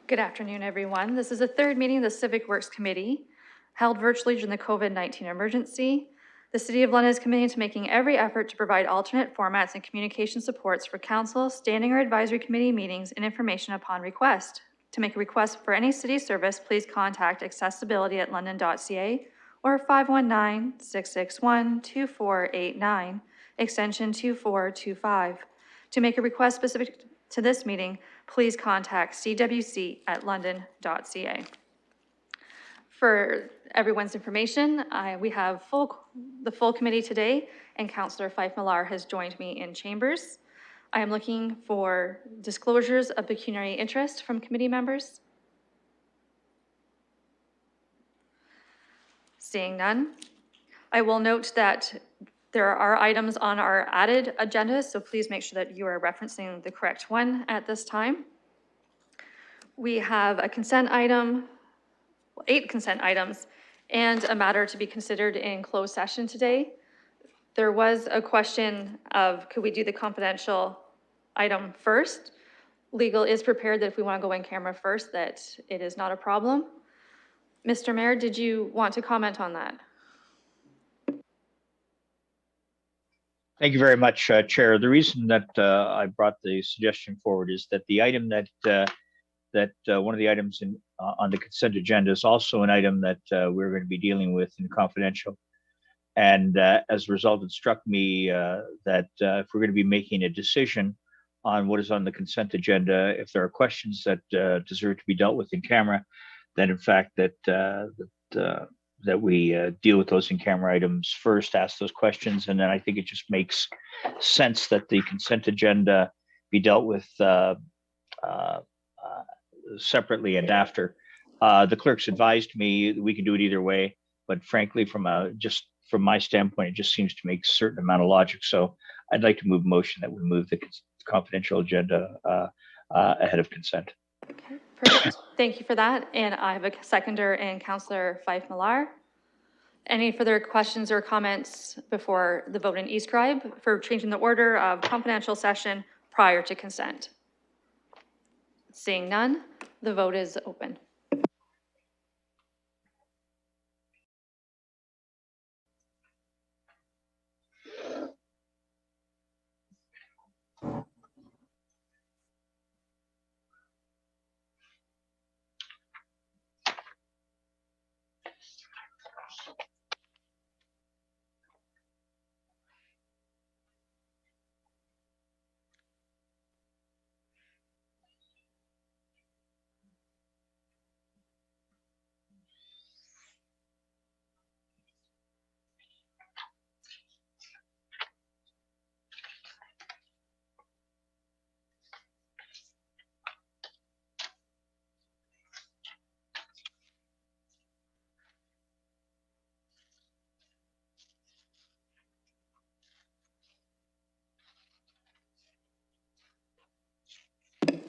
Good afternoon, everyone. This is the third meeting of the Civic Works Committee, held virtually during the COVID-19 emergency. The City of London is committed to making every effort to provide alternate formats and communication supports for council, standing or advisory committee meetings and information upon request. To make a request for any city service, please contact accessibility@london.ca or 519-661-2489, extension 2425. To make a request specific to this meeting, please contact cwc@london.ca. For everyone's information, we have the full committee today, and Councillor Fife Millar has joined me in chambers. I am looking for disclosures of pecuniary interest from committee members. Seeing none, I will note that there are items on our added agenda, so please make sure that you are referencing the correct one at this time. We have a consent item, 8 consent items, and a matter to be considered in closed session today. There was a question of, could we do the confidential item first? Legal is prepared that if we want to go in camera first, that it is not a problem. Mr. Mayor, did you want to comment on that? Thank you very much, Chair. The reason that I brought the suggestion forward is that the item that one of the items on the consent agenda is also an item that we're going to be dealing with in confidential. And as a result, it struck me that if we're going to be making a decision on what is on the consent agenda, if there are questions that deserve to be dealt with in camera, then in fact that we deal with those in camera items first, ask those questions, and then I think it just makes sense that the consent agenda be dealt with separately and after. The clerks advised me that we can do it either way, but frankly, from my standpoint, it just seems to make a certain amount of logic. So I'd like to move a motion that we move the confidential agenda ahead of consent. Okay, perfect. Thank you for that. And I have a seconder in Councillor Fife Millar. Any further questions or comments before the vote in e-scribe for changing the order of confidential session prior to consent? Seeing none, the vote is open.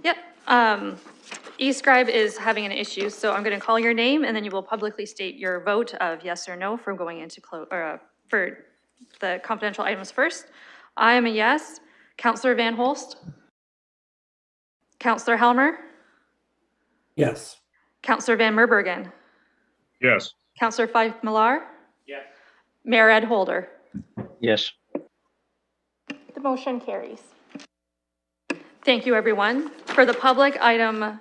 Yep. eScribe is having an issue, so I'm going to call your name, and then you will publicly state your vote of yes or no for going into for the confidential items first. I am a yes. Councillor Van Holst? Councillor Helmer? Yes. Councillor Van Merbergen? Yes. Councillor Fife Millar? Yes. Mayor Ed Holder? Yes. The motion carries. Thank you, everyone. For the public, item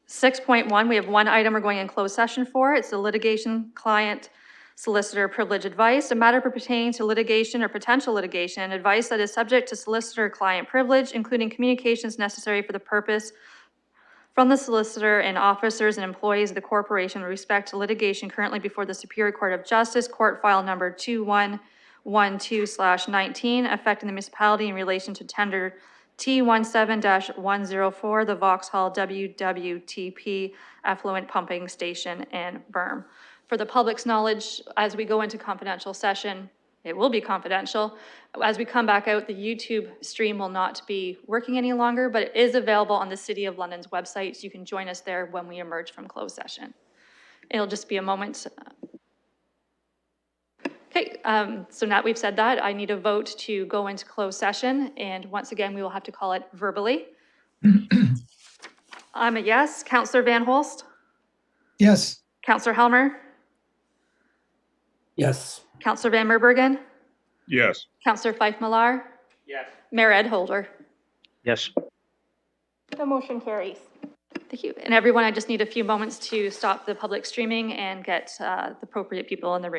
6.1, we have one item we're going in closed session for. It's the litigation client solicitor privilege advice, a matter pertaining to litigation or potential litigation, advice that is subject to solicitor client privilege, including communications necessary for the purpose from the solicitor and officers and employees of the corporation with respect to litigation currently before the Superior Court of Justice, court file number 2112/19, affecting the municipality in relation to tender T17-104, the Vauxhall WWTP effluent pumping station and berm. For the public's knowledge, as we go into confidential session, it will be confidential. As we come back out, the YouTube stream will not be working any longer, but it is available on the City of London's website, so you can join us there when we emerge from closed session. It'll just be a moment. Okay, so now we've said that, I need a vote to go into closed session, and once again, we will have to call it verbally. I'm a yes. Counselor Van Holst? Yes. Counselor Helmer? Yes. Counselor Van Merbergen? Yes. Counselor Fife Millar? Yes. Mayor Ed Holder? Yes. The motion carries. Thank you. And everyone, I just need a few moments to stop the public streaming and get the appropriate people in the room.